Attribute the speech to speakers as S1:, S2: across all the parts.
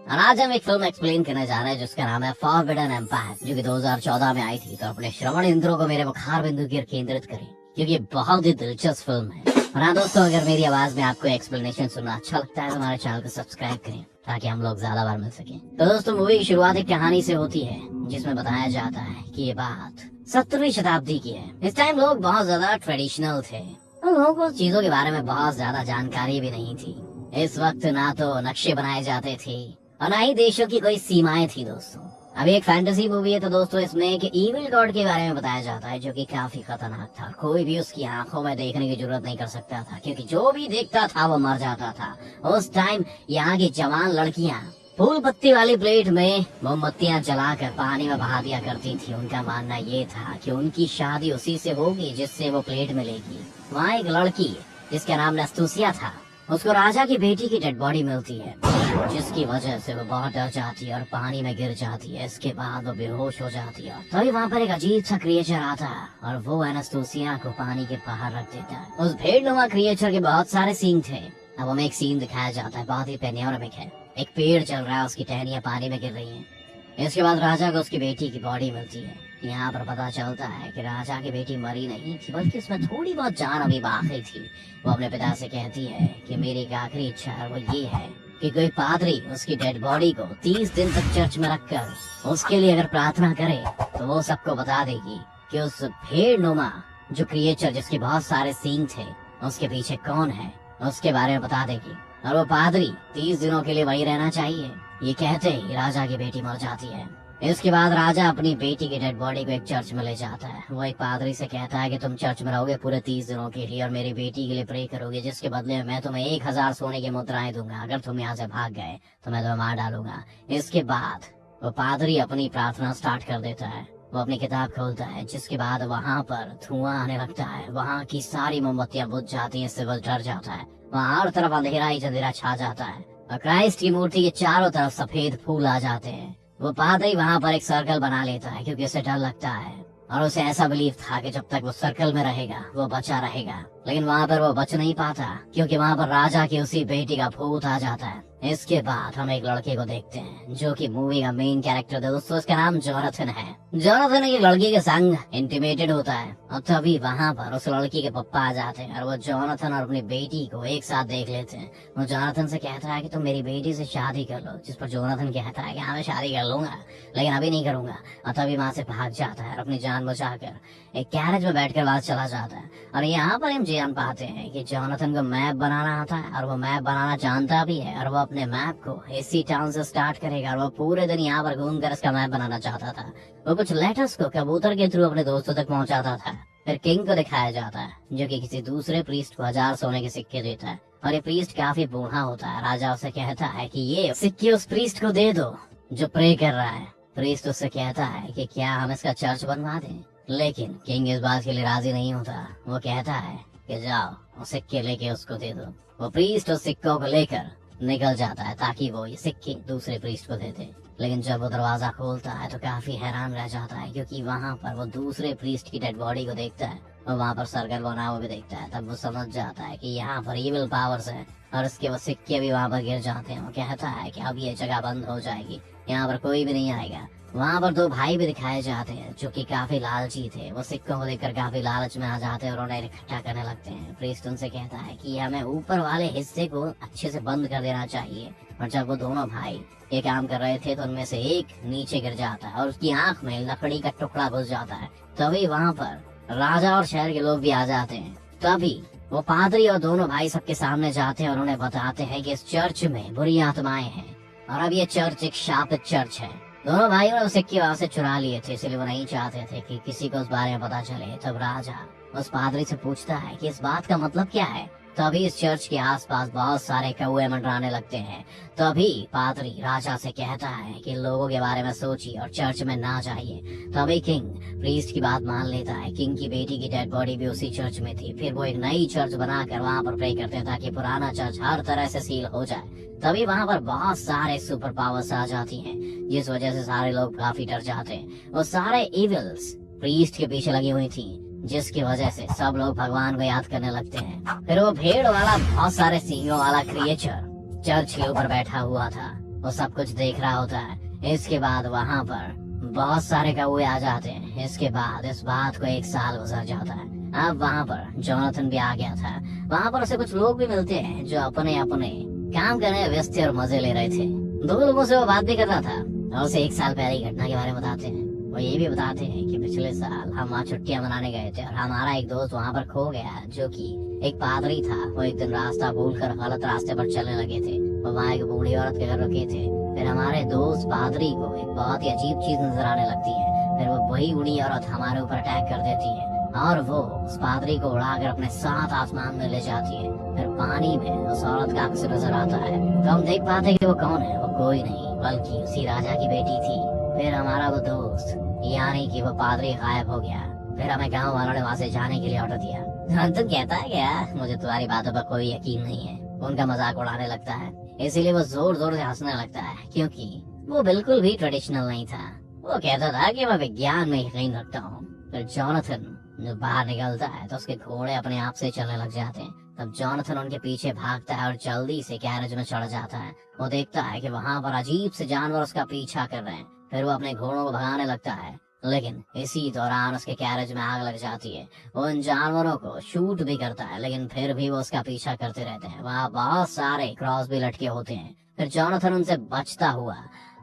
S1: और आज हम एक फिल्म एक्सप्लेन करने जा रहे हैं जिसका नाम है फॉरबिडन एम्पायर, जो कि 2014 में आई थी। तो अपने श्रवण इंद्रों को मेरे मुखार बिंदु की ओर केंद्रित करें, क्योंकि ये बहुत ही दिलचस्प फिल्म है। और हाँ दोस्तों, अगर मेरी आवाज में आपको एक्सप्लेनेशन सुनना अच्छा लगता है तो हमारे चैनल को सब्सक्राइब करें, ताकि हम लोग ज्यादा बार मिल सकें। तो दोस्तों, मूवी की शुरुआत एक कहानी से होती है जिसमें बताया जाता है कि ये बात 17वीं शताब्दी की है। इस टाइम लोग बहुत ज्यादा ट्रेडिशनल थे, उन लोगों को चीजों के बारे में बहुत ज्यादा जानकारी भी नहीं थी। इस वक्त ना तो नक्शे बनाए जाते थे और ना ही देशों की कोई सीमाएं थी। दोस्तों, अब एक फैंटेसी मूवी है, तो दोस्तों इसमें एक इविल गॉड के बारे में बताया जाता है जो कि काफी खतरनाक था। कोई भी उसकी आंखों में देखने की जरूरत नहीं कर सकता था, क्योंकि जो भी देखता था वो मर जाता था। उस टाइम यहाँ की जवान लड़कियाँ फूल पत्ती वाली प्लेट में मोमबत्तियां जलाकर पानी में बहा दिया करती थी। उनका मानना ये था कि उनकी शादी उसी से होगी जिससे वो प्लेट मिलेगी। वहाँ एक लड़की जिसका नाम नस्तूसिया था, उसको राजा की बेटी की डेड बॉडी मिलती है, जिसकी वजह से वो बहुत डर जाती है और पानी में गिर जाती है। इसके बाद वो बेहोश हो जाती है। तभी वहाँ पर एक अजीब सा क्रिएचर आता है और वो एनास्टूसिया को पानी के बाहर रख देता है। उस भेड़नुमा क्रिएचर के बहुत सारे सींग थे। अब हमें एक सीन दिखाया जाता है, बहुत ही पेनियोरमिक है। एक पेड़ चल रहा है, उसकी टहनियां पानी में गिर रही हैं। इसके बाद राजा को उसकी बेटी की बॉडी मिलती है। यहाँ पर पता चलता है कि राजा की बेटी मरी नहीं थी, बल्कि उसमें थोड़ी बहुत जान अभी बाकी थी। वो अपने पिता से कहती है कि मेरी एक आखिरी इच्छा है, वो ये है कि कोई पादरी उसकी डेड बॉडी को 30 दिन तक चर्च में रखकर उसके लिए अगर प्रार्थना करे तो वो सबको बता देगी कि उस भेड़नुमा जो क्रिएचर जिसके बहुत सारे सींग थे उसके पीछे कौन है, उसके बारे में बता देगी। और वो पादरी 30 दिनों के लिए वही रहना चाहिए। ये कहते ही राजा की बेटी मर जाती है। इसके बाद राजा अपनी बेटी की डेड बॉडी को एक चर्च में ले जाता है। वो एक पादरी से कहता है कि तुम चर्च में रहोगे पूरे 30 दिनों के लिए और मेरी बेटी के लिए प्रे करोगे, जिसके बदले में मैं तुम्हें 1000 सोने की मुद्राएं दूंगा। अगर तुम यहाँ से भाग गए तो मैं तुम्हें मार डालूंगा। इसके बाद वो पादरी अपनी प्रार्थना स्टार्ट कर देता है। वो अपनी किताब खोलता है, जिसके बाद वहाँ पर धुआं आने लगता है। वहाँ की सारी मोमबत्तियां बुझ जाती हैं। इससे वो डर जाता है। वहाँ हर तरफ अंधेरा ही अंधेरा छा जाता है और क्राइस्ट की मूर्ति के चारों तरफ सफेद फूल आ जाते हैं। वो पादरी वहाँ पर एक सर्कल बना लेता है, क्योंकि उसे डर लगता है और उसे ऐसा बिलीव था कि जब तक वो सर्कल में रहेगा वो बचा रहेगा। लेकिन वहाँ पर वो बच नहीं पाता, क्योंकि वहाँ पर राजा की उसी बेटी का भूत आ जाता है। इसके बाद हम एक लड़के को देखते हैं जो कि मूवी का मेन कैरेक्टर है। दोस्तों, उसका नाम जोनाथन है। जोनाथन एक लड़की के संग इंटिमेटेड होता है और तभी वहाँ पर उस लड़की के पप्पा आ जाते हैं और वो जोनाथन और अपनी बेटी को एक साथ देख लेते हैं। वो जोनाथन से कहता है कि तुम मेरी बेटी से शादी कर लो, जिस पर जोनाथन कहता है कि हाँ मैं शादी कर लूंगा, लेकिन अभी नहीं करूंगा। और तभी वहाँ से भाग जाता है और अपनी जान बचाकर एक कैरेज में बैठकर बाहर चला जाता है। और यहाँ पर हम जान पाते हैं कि जोनाथन को मैप बनाना आता है और वो मैप बनाना जानता भी है। और वो अपने मैप को इसी टाउन से स्टार्ट करेगा और वो पूरे दिन यहाँ पर घूमकर इसका मैप बनाना चाहता था। वो कुछ लेटर्स को कबूतर के थ्रू अपने दोस्तों तक पहुँचाता था। फिर किंग को दिखाया जाता है, जो कि किसी दूसरे प्रीस्ट को 1000 सोने के सिक्के देता है। और ये प्रीस्ट काफी बूढ़ा होता है। राजा उसे कहता है कि ये सिक्के उस प्रीस्ट को दे दो जो प्रे कर रहा है। प्रीस्ट उससे कहता है कि क्या हम इसका चर्च बनवा दें, लेकिन किंग इस बात के लिए राजी नहीं होता। वो कहता है कि जाओ वो सिक्के लेके उसको दे दो। वो प्रीस्ट उस सिक्कों को लेकर निकल जाता है ताकि वो ये सिक्के दूसरे प्रीस्ट को दे दे। लेकिन जब वो दरवाजा खोलता है तो काफी हैरान रह जाता है, क्योंकि वहाँ पर वो दूसरे प्रीस्ट की डेड बॉडी को देखता है और वहाँ पर सर्कल बना हुआ भी देखता है। तब वो समझ जाता है कि यहाँ पर इविल पावर्स है और उसके वो सिक्के भी वहाँ पर गिर जाते हैं। वो कहता है कि अब ये जगह बंद हो जाएगी, यहाँ पर कोई भी नहीं आएगा। वहाँ पर 2 भाई भी दिखाए जाते हैं जो कि काफी लालची थे। वो सिक्कों को देखकर काफी लालच में आ जाते हैं और उन्हें इकट्ठा करने लगते हैं। प्रीस्ट उनसे कहता है कि हमें ऊपर वाले हिस्से को अच्छे से बंद कर देना चाहिए। और जब वो दोनों भाई ये काम कर रहे थे तो उनमें से एक नीचे गिर जाता है और उसकी आंख में लकड़ी का टुकड़ा घुस जाता है। तभी वहाँ पर राजा और शहर के लोग भी आ जाते हैं। तभी वो पादरी और दोनों भाई सबके सामने जाते हैं और उन्हें बताते हैं कि इस चर्च में बुरी आत्माएं हैं और अब ये चर्च एक शापित चर्च है। दोनों भाइयों ने सिक्के वहां से चुरा लिए थे, इसलिए वो नहीं चाहते थे कि किसी को उस बारे में पता चले। तब राजा उस पादरी से पूछता है कि इस बात का मतलब क्या है। तभी इस चर्च के आसपास बहुत सारे कौवे मंडराने लगते हैं। तभी पादरी राजा से कहता है कि लोगों के बारे में सोचिए और चर्च में ना जाइए। तभी किंग प्रीस्ट की बात मान लेता है। किंग की बेटी की डेड बॉडी भी उसी चर्च में थी। फिर वो एक नई चर्च बनाकर वहाँ पर प्रे करते हैं ताकि पुराना चर्च हर तरह से सील हो जाए। तभी वहाँ पर बहुत सारे सुपर पावर्स आ जाती हैं, जिस वजह से सारे लोग काफी डर जाते हैं। वो सारे इविल्स प्रीस्ट के पीछे लगी हुई थी, जिसकी वजह से सब लोग भगवान को याद करने लगते हैं। फिर वो भेड़ वाला बहुत सारे सींगों वाला क्रिएचर चर्च के ऊपर बैठा हुआ था वो सब कुछ देख रहा होता है। इसके बाद वहाँ पर बहुत सारे कौवे आ जाते हैं। इसके बाद इस बात को 1 साल गुजर जाता है। अब वहाँ पर जोनाथन भी आ गया था। वहाँ पर उसे कुछ लोग भी मिलते हैं जो अपने अपने काम करने में व्यस्त और मजे ले रहे थे। 2 लोगों से वो बात भी कर रहा था और उसे 1 साल पहले की घटना के बारे में बताते हैं। वो ये भी बताते हैं कि पिछले साल हम वहाँ छुट्टियां मनाने गए थे और हमारा एक दोस्त वहाँ पर खो गया, जो कि एक पादरी था। वो एक दिन रास्ता भूलकर गलत रास्ते पर चलने लगे थे। वो वहाँ एक बूढ़ी औरत के घर रुके थे। फिर हमारे दोस्त पादरी को एक बहुत ही अजीब चीज नजर आने लगती है। फिर वो वही बूढ़ी औरत हमारे ऊपर अटैक कर देती है और वो उस पादरी को उड़ाकर अपने साथ आसमान में ले जाती है। फिर पानी में उस औरत का अक्स नजर आता है तो हम देख पाते हैं कि वो कौन है। वो कोई नहीं बल्कि उसी राजा की बेटी थी। फिर हमारा वो दोस्त यानी कि वो पादरी गायब हो गया। फिर हमें गांव वालों ने वहाँ से जाने के लिए ऑर्डर दिया। जोनाथन कहता है क्या, मुझे तुम्हारी बातों पर कोई यकीन नहीं है। उनका मजाक उड़ाने लगता है। इसीलिए वो जोर जोर से हंसने लगता है क्योंकि वो बिल्कुल भी ट्रेडिशनल नहीं था। वो कहता था कि मैं विज्ञान में यकीन रखता हूँ। फिर जोनाथन जब बाहर निकलता है तो उसके घोड़े अपने आप से चलने लग जाते हैं। तब जोनाथन उनके पीछे भागता है और जल्दी से कैरेज में चढ़ जाता है। वो देखता है कि वहाँ पर अजीब से जानवर उसका पीछा कर रहे हैं। फिर वो अपने घोड़ों को भगाने लगता है, लेकिन इसी दौरान उसके कैरेज में आग लग जाती है। वो इन जानवरों को शूट भी करता है, लेकिन फिर भी वो उसका पीछा करते रहते हैं। वहाँ बहुत सारे क्रॉस भी लटके होते हैं। फिर जोनाथन उनसे बचता हुआ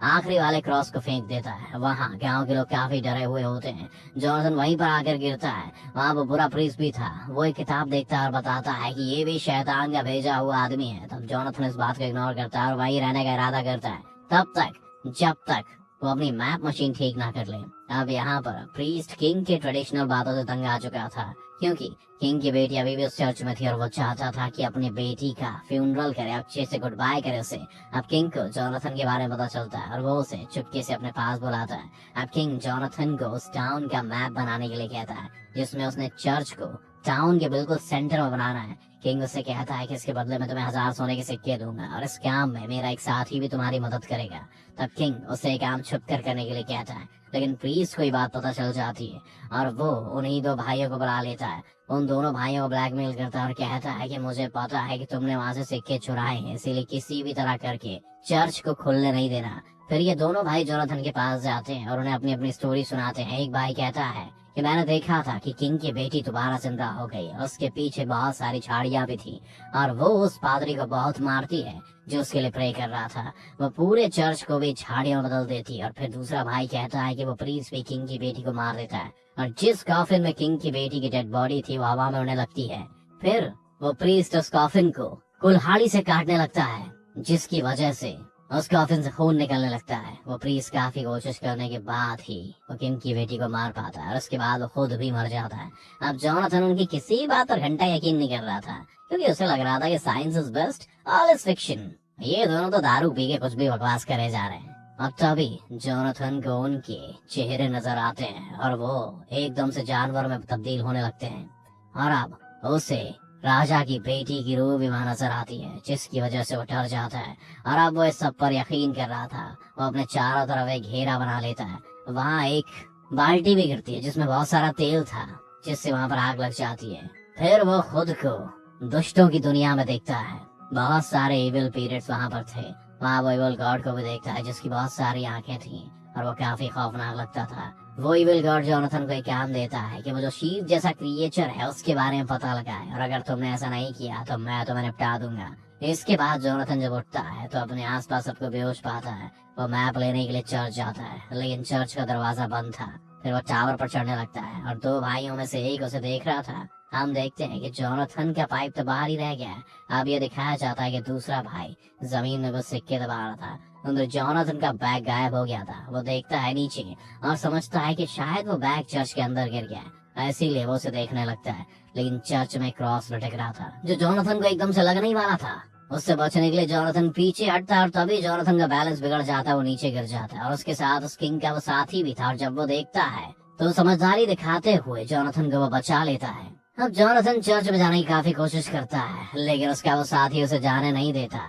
S1: आखिरी वाले क्रॉस को फेंक देता है। वहाँ गांव के लोग काफी डरे हुए होते हैं। जोनाथन वहीं पर आकर गिरता है। वहाँ वो बुरा प्रीस्ट भी था। वो एक किताब देखता है और बताता है कि ये भी शैतान का भेजा हुआ आदमी है। तब जोनाथन इस बात को इग्नोर करता है और वहीं रहने का इरादा करता है तब तक जब तक वो अपनी मैप मशीन ठीक ना कर ले। अब यहाँ पर प्रीस्ट किंग के ट्रेडिशनल बातों से तंग आ चुका था क्योंकि किंग की बेटी अभी भी उस चर्च में थी और वो चाहता था कि अपनी बेटी का फ्यूनरल करे, अच्छे से गुड बाय करे उसे। अब किंग को जोनाथन के बारे में पता चलता है और वो उसे चुपके से अपने पास बुलाता है। अब किंग जोनाथन को उस टाउन का मैप बनाने के लिए कहता है जिसमें उसने चर्च को टाउन के बिल्कुल सेंटर में बनाना है। किंग उससे कहता है कि इसके बदले में तुम्हें 1000 सोने के सिक्के दूंगा और इस काम में मेरा एक साथी भी तुम्हारी मदद करेगा। तब किंग उसे काम छुप कर करने के लिए कहता है, लेकिन प्रीस्ट को ये बात पता चल जाती है और वो उन्हीं 2 भाइयों को बुला लेता है। उन दोनों भाइयों को ब्लैकमेल करता है और कहता है कि मुझे पता है कि तुमने वहाँ से सिक्के चुराए हैं, इसीलिए किसी भी तरह करके चर्च को खुलने नहीं देना। फिर ये दोनों भाई जोनाथन के पास जाते हैं और उन्हें अपनी अपनी स्टोरी सुनाते हैं। एक भाई कहता है कि मैंने देखा था कि किंग की बेटी दोबारा जिंदा हो गई और उसके पीछे बहुत सारी झाड़ियां भी थी और वो उस पादरी को बहुत मारती है जो उसके लिए प्रे कर रहा था। वो पूरे चर्च को भी झाड़ियों में बदल देती है। और फिर दूसरा भाई कहता है कि वो प्रीस्ट भी किंग की बेटी को मार देता है और जिस कॉफिन में किंग की बेटी की डेड बॉडी थी वो हवा में उड़ने लगती है। फिर वो प्रीस्ट उस कॉफिन को कुल्हाड़ी से काटने लगता है जिसकी वजह से उस कॉफिन से खून निकलने लगता है। वो प्रीस्ट काफी कोशिश करने के बाद ही वो किंग की बेटी को मार पाता है और उसके बाद वो खुद भी मर जाता है। अब जोनाथन उनकी किसी बात पर घंटा यकीन नहीं कर रहा था क्योंकि उसे लग रहा था कि science is best, all is fiction. ये दोनों तो दारू पी के कुछ भी बकवास करे जा रहे हैं। अब तभी जोनाथन को उनके चेहरे नजर आते हैं और वो एकदम से जानवर में तब्दील होने लगते हैं और अब उसे राजा की बेटी की रूह भी वहाँ नजर आती है जिसकी वजह से वो डर जाता है। और अब वो इस सब पर यकीन कर रहा था। वो अपने चारों तरफ एक घेरा बना लेता है। वहाँ एक बाल्टी भी गिरती है जिसमें बहुत सारा तेल था जिससे वहाँ पर आग लग जाती है। फिर वो खुद को दुष्टों की दुनिया में देखता है। बहुत सारे इविल पीरियड्स वहाँ पर थे। वहाँ वो इविल गॉड को भी देखता है जिसकी बहुत सारी आंखें थी और वो काफी खौफनाक लगता था। वो इविल गॉड जोनाथन को एक काम देता है कि वो जो शीप जैसा क्रिएचर है उसके बारे में पता लगाए और अगर तुमने ऐसा नहीं किया तो मैं तुम्हें निपटा दूंगा। इसके बाद जोनाथन जब उठता है तो अपने आसपास सबको बेहोश पाता है। वो मैप लेने के लिए चर्च जाता है लेकिन चर्च का दरवाजा बंद था। फिर वो टावर पर चढ़ने लगता है और 2 भाइयों में से एक उसे देख रहा था। हम देखते हैं कि जोनाथन का पाइप तो बाहर ही रह गया है। अब ये दिखाया जाता है कि दूसरा भाई जमीन में कुछ सिक्के दबा रहा था। उधर जोनाथन का बैग गायब हो गया था। वो देखता है नीचे और समझता है कि शायद वो बैग चर्च के अंदर गिर गया, इसीलिए वो उसे देखने लगता है। लेकिन चर्च में क्रॉस लटक रहा था जो जोनाथन को एकदम से लगने ही वाला था। उससे बचने के लिए जोनाथन पीछे हटता है और तभी जोनाथन का बैलेंस बिगड़ जाता है, वो नीचे गिर जाता है और उसके साथ उस किंग का वो साथी भी था। और जब वो देखता है तो समझदारी दिखाते हुए जोनाथन को वो बचा लेता है। अब जोनाथन चर्च में जाने की काफी कोशिश करता है लेकिन उसका वो साथी उसे जाने नहीं देता।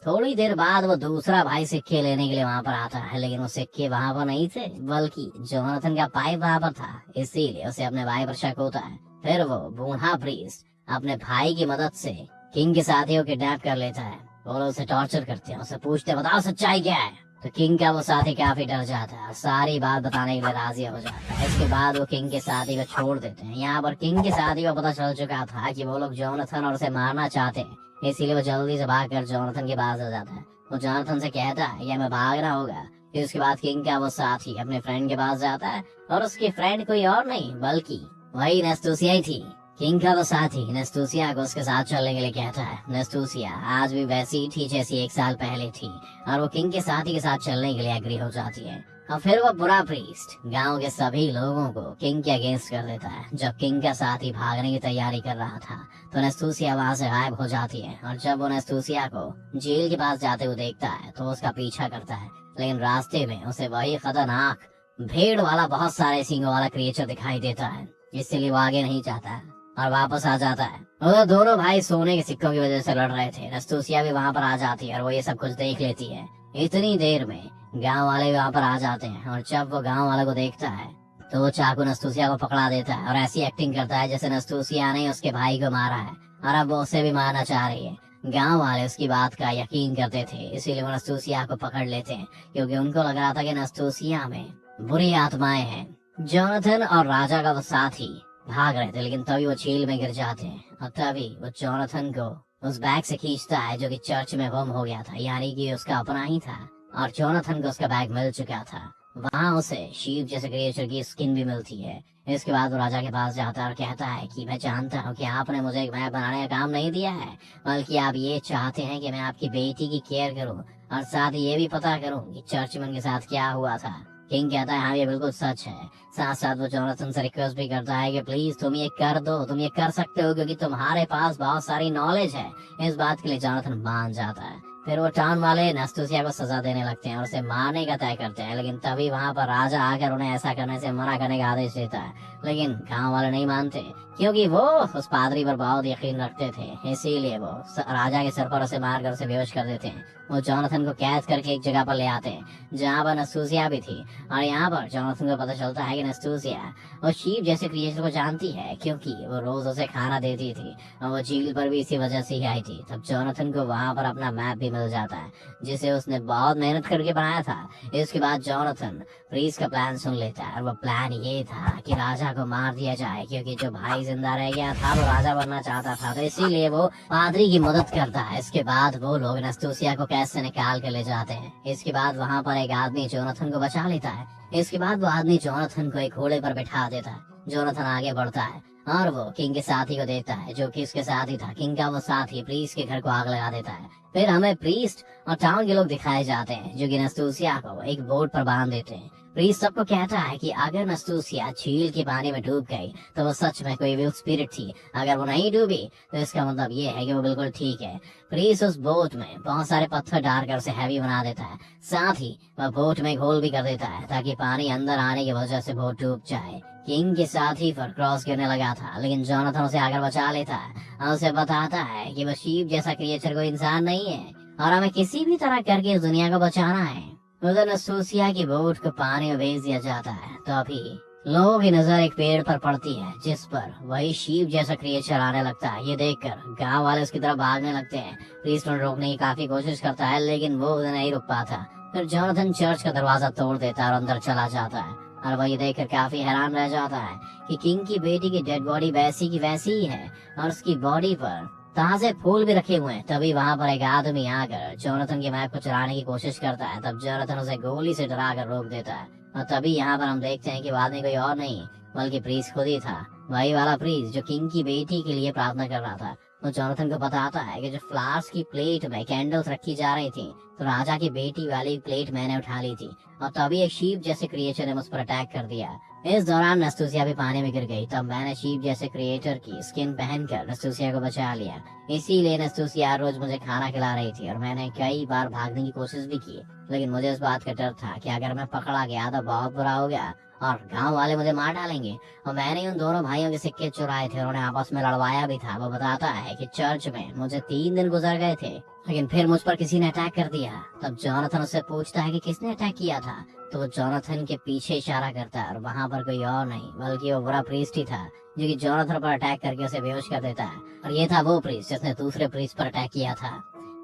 S1: थोड़ी देर बाद वो दूसरा भाई सिक्के लेने के लिए वहाँ पर आता है लेकिन वो सिक्के वहाँ पर नहीं थे बल्कि जोनाथन का पाइप वहाँ पर था, इसीलिए उसे अपने भाई पर शक होता है। फिर वो बूढ़ा प्रीस्ट अपने भाई की मदद से किंग के साथियों को किडनैप कर लेता है। वो लोग उसे टॉर्चर करते हैं, उसे पूछते हैं बताओ सच्चाई क्या है। तो किंग का वो साथी काफी डर जाता है, सारी बात बताने के लिए राजी हो जाता है। इसके बाद वो किंग के साथी को छोड़ देते हैं। यहाँ पर किंग के साथी को पता चल चुका था कि वो लोग जोनाथन और उसे मारना चाहते हैं, इसीलिए वो जल्दी से भागकर जोनाथन के पास आ जाता है। वो जोनाथन से कहता है कि हमें भागना होगा। फिर उसके बाद किंग का वो साथी अपने फ्रेंड के पास जाता है, और उसकी फ्रेंड कोई और नहीं बल्कि वही नेस्तुसिया ही थी। किंग का वो साथी नेस्तुसिया को उसके साथ चलने के लिए कहता है। नेस्तुसिया आज भी वैसी ही थी जैसी 1 साल पहले थी, और वो किंग के साथी के साथ चलने के लिए एग्री हो जाती है। और फिर वो बुरा प्रीस्ट गांव के सभी लोगों को किंग के अगेंस्ट कर देता है। जब किंग का साथी भागने की तैयारी कर रहा था तो नेस्तुसिया वहाँ से गायब हो जाती है, और जब वो नेस्तुसिया को जेल के पास जाते हुए देखता है तो उसका पीछा करता है, लेकिन रास्ते में उसे वही खतरनाक भेड़ वाला बहुत सारे सींगों वाला क्रिएचर दिखाई देता है, इसलिए वो आगे नहीं जाता है और वापस आ जाता है। और दोनों भाई सोने के सिक्कों की वजह से लड़ रहे थे। नेस्तुसिया भी वहाँ पर आ जाती है और वो ये सब कुछ देख लेती है। इतनी देर में गांव वाले वहाँ पर आ जाते हैं, और जब वो गांव वाले को देखता है तो वो चाकू नेस्तुसिया को पकड़ा देता है और ऐसी एक्टिंग करता है जैसे नेस्तुसिया ने उसके भाई को मारा है और अब वो उसे भी मारना चाह रही है। गांव वाले उसकी बात का यकीन करते थे, इसीलिए वो नेस्तुसिया को पकड़ लेते हैं, क्योंकि उनको लग रहा था कि नेस्तुसिया में बुरी आत्माएं हैं। जोनाथन और राजा का वो साथी भाग रहे थे, लेकिन तभी वो झील में गिर जाते हैं, और तभी वो जोनाथन को उस बैग से खींचता है जो कि चर्च में गुम हो गया था, यानी कि उसका अपना ही था, और जोनाथन को उसका बैग मिल चुका था। वहाँ उसे शीप जैसे क्रिएचर की स्किन भी मिलती है। इसके बाद वो राजा के पास जाता है और कहता है कि मैं जानता हूँ कि आपने मुझे एक मैप बनाने का काम नहीं दिया है, बल्कि आप ये चाहते हैं कि मैं आपकी बेटी की केयर करूँ और साथ ही ये भी पता करूँ कि चर्चमैन के साथ क्या हुआ था। किंग कहता है हाँ ये बिल्कुल सच है। साथ साथ वो जोनाथन से रिक्वेस्ट भी करता है कि प्लीज तुम ये कर दो, तुम ये कर सकते हो क्योंकि तुम्हारे पास बहुत सारी नॉलेज है। इस बात के लिए जोनाथन मान जाता है। फिर वो टाउन वाले नेस्तुसिया को सजा देने लगते हैं और उसे मारने का तय करते हैं, लेकिन तभी वहाँ पर राजा आकर उन्हें ऐसा करने से मना करने का आदेश देता है। लेकिन गांव वाले नहीं मानते, क्योंकि वो उस पादरी पर बहुत यकीन रखते थे, इसीलिए वो राजा के सर पर उसे मारकर उसे बेहोश कर देते हैं। वो जोनाथन को कैद करके एक जगह पर ले आते हैं जहाँ पर नेस्तुसिया भी थी, और यहाँ पर जोनाथन को पता चलता है कि नेस्तुसिया वो शीप जैसे क्रिएचर को जानती है, क्योंकि वो रोज उसे खाना देती थी और वो झील पर भी इसी वजह से ही आई थी। तब जोनाथन को वहाँ पर अपना मैप भी मिल जाता है जिसे उसने बहुत मेहनत करके बनाया था। इसके बाद जोनाथन प्रीस्ट का प्लान सुन लेता है, और वो प्लान ये था कि राजा को मार दिया जाए, क्योंकि जो भाई जिंदा रह गया था वो राजा बनना चाहता था, तो इसीलिए वो पादरी की मदद करता है। इसके बाद वो लोग नेस्तुसिया को कैद से निकाल कर ले जाते हैं। इसके बाद वहाँ पर एक आदमी जोनाथन को बचा लेता है। इसके बाद वो आदमी जोनाथन को एक घोड़े पर बैठा देता है। जोनाथन आगे बढ़ता है और वो किंग के साथी को देखता है जो कि उसके साथ ही था। किंग का वो साथी प्रीस्ट के घर को आग लगा देता है। फिर हमें प्रीस्ट और टाउन के लोग दिखाए जाते हैं जो कि नेस्तुसिया को एक बोट पर बांध देते हैं। प्रीस्ट सबको कहता है कि अगर नेस्तुसिया झील के पानी में डूब गई तो वो सच में कोई विल स्पिरिट थी, अगर वो नहीं डूबी तो इसका मतलब ये है कि वो बिल्कुल ठीक है। प्रीस्ट उस बोट में बहुत सारे पत्थर डालकर उसे हैवी बना देता है, साथ ही वह बोट में होल भी कर देता है ताकि पानी अंदर आने की वजह से बोट डूब जाए। किंग के साथी पर क्रॉस गिरने लगा था, लेकिन जोनाथन उसे आकर बचा लेता है और उसे बताता है कि वो शीप जैसा क्रिएचर कोई इंसान नहीं है और हमें किसी भी तरह करके इस दुनिया को बचाना है। उधर नेस्तुसिया की बोट को पानी में भेज दिया जाता है, तो अभी लोगों की नजर एक पेड़ पर पड़ती है जिस पर वही शीप जैसा क्रिएचर आने लगता है। ये देखकर गांव वाले उसकी तरफ भागने लगते हैं। प्रीस्ट उन्हें रोकने की काफी कोशिश करता है, लेकिन वो उन्हें नहीं रुक पाता। फिर जोनाथन चर्च का दरवाजा तोड़ देता है और अंदर चला जाता है, और वह ये देखकर काफी हैरान रह जाता है कि किंग की बेटी की डेड बॉडी वैसी की वैसी ही है और उसकी बॉडी पर ताजे फूल भी रखे हुए हैं। तभी वहाँ पर एक आदमी आकर जोनाथन की मैप को चुराने की कोशिश करता है। तब जोनाथन उसे गोली से डरा कर रोक देता है, और तभी यहाँ पर हम देखते हैं कि वो आदमी कोई और नहीं बल्कि प्रीस्ट खुद ही था, वही वाला प्रीस्ट जो किंग की बेटी के लिए प्रार्थना कर रहा था। तो जोनाथन को बताता है कि जो फ्लावर्स की प्लेट में कैंडल्स रखी जा रही थी तो राजा की बेटी वाली प्लेट मैंने उठा ली थी, और तभी एक शीप जैसे क्रिएचर ने मुझ पर अटैक कर दिया। इस दौरान नेस्तुसिया भी पानी में गिर गई, तब मैंने शीप जैसे क्रिएटर की स्किन पहनकर नेस्तुसिया को बचा लिया। इसीलिए नेस्तुसिया रोज मुझे खाना खिला रही थी और मैंने कई बार भागने की कोशिश भी की, लेकिन मुझे इस बात का डर था कि अगर मैं पकड़ा गया तो बहुत बुरा हो गया और गांव वाले मुझे मार डालेंगे। और मैंने उन दोनों भाइयों के सिक्के चुराए थे, उन्होंने आपस में लड़वाया भी था। वो बताता है कि चर्च में मुझे 3 दिन गुजर गए थे, लेकिन फिर मुझ पर किसी ने अटैक कर दिया। तब जोनाथन उससे पूछता है कि किसने अटैक किया था, तो वो जोनाथन के पीछे इशारा करता है और वहाँ पर कोई और नहीं बल्कि वो बुरा प्रीस्ट ही था जो कि जोनाथन पर अटैक करके उसे बेहोश कर देता है। और ये था वो प्रीस्ट जिसने दूसरे प्रीस्ट पर अटैक किया था।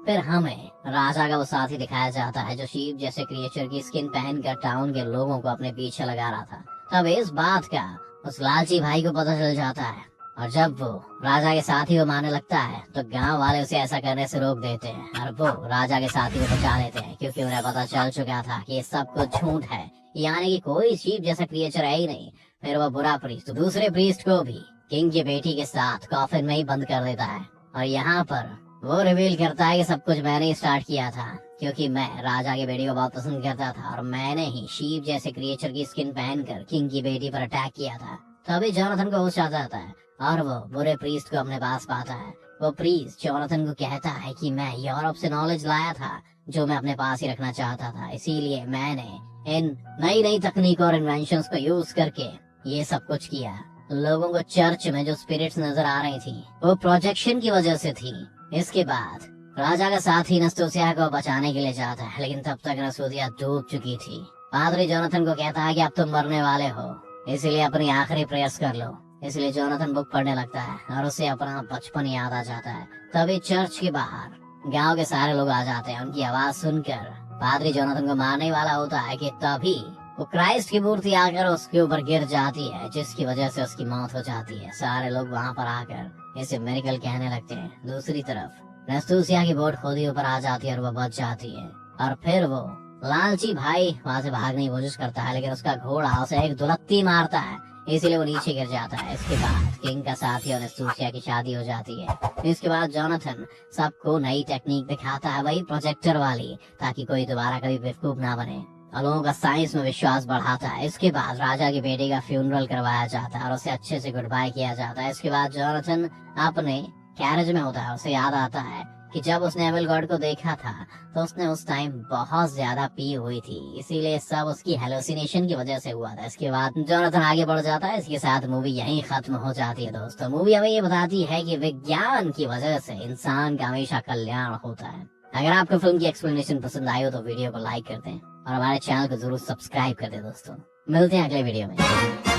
S1: फिर हमें राजा का वो साथी दिखाया जाता है जो शीप जैसे क्रिएचर की स्किन पहनकर टाउन के लोगों को अपने पीछे लगा रहा था। तब इस बात का उस लालची भाई को पता चल जाता है, और जब वो राजा के साथी को मारने लगता है तो गांव वाले उसे ऐसा करने से रोक देते हैं और वो राजा के साथी को बचा लेते हैं, क्योंकि उन्हें पता चल चुका था कि ये सब कुछ झूठ है, यानी कि कोई शीप जैसा क्रिएचर है ही नहीं। फिर वो बुरा प्रीस्ट दूसरे प्रीस्ट को भी किंग की बेटी के साथ कॉफिन में ही बंद कर देता है, और यहाँ पर वो रिवील करता है कि सब कुछ मैंने स्टार्ट किया था, क्योंकि मैं राजा की बेटी को बहुत पसंद करता था और मैंने ही शीप जैसे क्रिएचर की स्किन पहनकर किंग की बेटी पर अटैक किया था। तभी जोनाथन को होश आ जाता है और वो बुरे प्रीस्ट को अपने पास पाता है। वो प्रीस्ट जोनाथन को कहता है कि मैं यूरोप से नॉलेज लाया था जो मैं अपने पास ही रखना चाहता था, इसीलिए मैंने इन नई नई तकनीक और इन्वेंशंस को यूज करके ये सब कुछ किया। लोगों को चर्च में जो स्पिरिट्स नजर आ रही थी वो प्रोजेक्शन की वजह से थी। इसके बाद राजा का साथी नस्तोसिया को बचाने के लिए जाता है, लेकिन तब तक नस्तोसिया डूब चुकी थी। पादरी जोनाथन को कहता है कि अब तुम मरने वाले हो, इसलिए अपनी आखिरी प्रयास कर लो। इसलिए जोनाथन बुक पढ़ने लगता है और उसे अपना बचपन याद आ जाता है। तभी चर्च के बाहर गांव के सारे लोग आ जाते हैं। उनकी आवाज सुनकर पादरी जोनाथन को मारने वाला होता है कि तभी वो क्राइस्ट की मूर्ति आकर उसके ऊपर गिर जाती है, जिसकी वजह से उसकी मौत हो जाती है। सारे लोग वहाँ पर आकर इसे मिरेकल कहने लगते हैं। दूसरी तरफ नस्तूसिया की बोट खुद ही ऊपर आ जाती है और वो बच जाती है, और फिर वो लालची भाई वहाँ से भागने की कोशिश करता है, लेकिन उसका घोड़ा उसे एक दुलत्ती मारता है, इसीलिए वो नीचे गिर जाता है। इसके बाद किंग का साथी और नस्तूसिया की शादी हो जाती है। इसके बाद जोनाथन सबको नई टेक्निक दिखाता है, वही प्रोजेक्टर वाली, ताकि कोई दोबारा कभी बेवकूफ ना बने, और लोगों का साइंस में विश्वास बढ़ाता है। इसके बाद राजा की बेटी का फ्यूनरल करवाया जाता है और उसे अच्छे से गुड बाय किया जाता है। इसके बाद जोनाथन अपने कैरेज में होता है। उसे याद आता है कि जब उसने एविल गॉड को देखा था तो उसने उस टाइम बहुत ज्यादा पी हुई थी, इसीलिए सब उसकी हेलुसिनेशन की वजह से हुआ था। इसके बाद जोनाथन आगे बढ़ जाता है। इसके साथ मूवी यहीं खत्म हो जाती है। दोस्तों, मूवी हमें ये बताती है कि विज्ञान की वजह से इंसान का हमेशा कल्याण होता है। अगर आपको फिल्म की एक्सप्लेनेशन पसंद आई हो तो वीडियो को लाइक कर दें और हमारे चैनल को जरूर सब्सक्राइब कर दें। दोस्तों, मिलते हैं अगले वीडियो में।